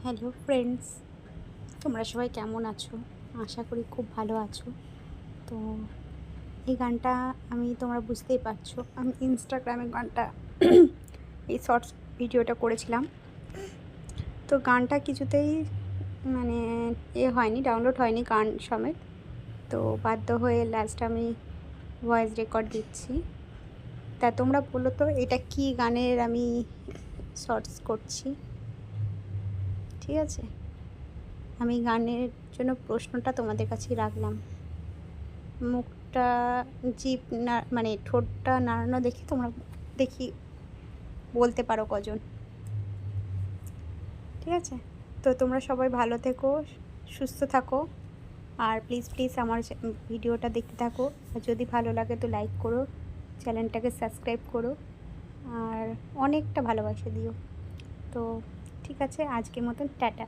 Hello friends, তোমরা সবাই কেমন আছো? আশা করি খুব ভালো আছো। তো এই গানটা তোমরা বুঝতেই পারছো, আমি ইনস্টাগ্রামে গানটা এই শর্টস ভিডিওটা করেছিলাম। তো গানটা কিছুতেই মানে হয়নি, ডাউনলোড হয়নি গান সমেত। তো বাধ্য হয়ে লাস্ট আমি ভয়েস রেকর্ড দিচ্ছি। তা তোমরা বলো তো এটা কী গানের আমি শর্টস করছি? ঠিক আছে, আমি গানের জন্য প্রশ্নটা তোমাদের কাছেই রাখলাম। মুখটা জিভ না মানে ঠোঁটটা নাড়ানো দেখি তোমরা দেখি বলতে পারো কজন। ঠিক আছে? তো তোমরা সবাই ভালো থেকো, সুস্থ থাকো। আর প্লিজ প্লিজ আমার ভিডিওটা দেখতে থাকো। আর যদি ভালো লাগে তো লাইক করো, চ্যানেলটাকে সাবস্ক্রাইব করো, আর অনেকটা ভালোবাসা দিও। তো ঠিক আছে, আজকের মতন টাটা।